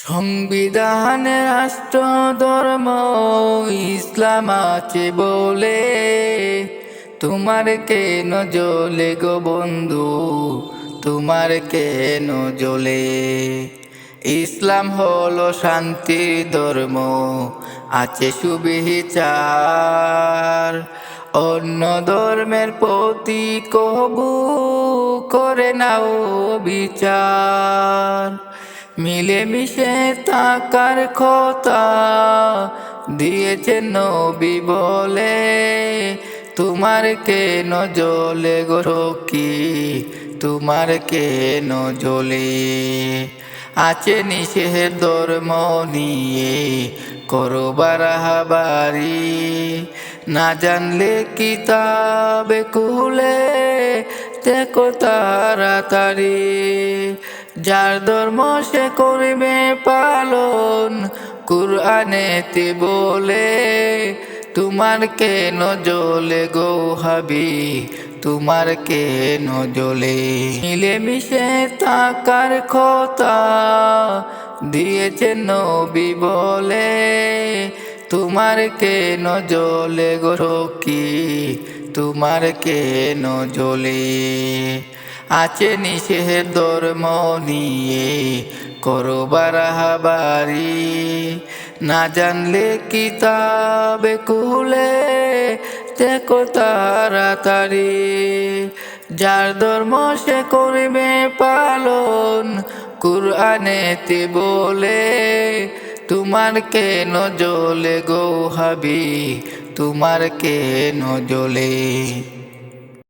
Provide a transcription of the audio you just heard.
সংবিধানে রাষ্ট্র ধর্ম ইসলাম আছে বলে তোমার কেন জ্বলে গো বন্ধু, তোমার কেন জ্বলে? ইসলাম হলো শান্তির ধর্ম, আছে সুবিচার। অন্য ধর্মের প্রতি কবু করে নাও বিচার। মিলেমিশে থাকার কথা দিয়েছেন নবী বলে, তোমার কেন জ্বলে গো সখী, তোমার কেন জ্বলে? আছে নিষেধ ধর্ম নিয়ে করো বাড়াবাড়ি, না জানলে কিতাবে খুলে দেখো তাড়াতাড়ি। যার ধর্ম সে করবে পালন, কুরআনেতে বলে, তোমার কেন জ্বলে গো হাবি, তোমার কেন জ্বলে? মিলেমিশে থাকার কথা দিয়েছেন নবী বলে, তোমার কেন জ্বলে গো সখী, তোমার কেন জ্বলে? আছে নিষেধ ধর্ম নিয়ে করো বাড়াবাড়ি, না জানলে কিতাবে খুলে দেখো তাড়াতাড়ি। যার ধর্ম সে করবে পালন, কুরআনেতে বলে, তোমার কেন জ্বলে গো হাবি, তোমার কেন জ্বলে?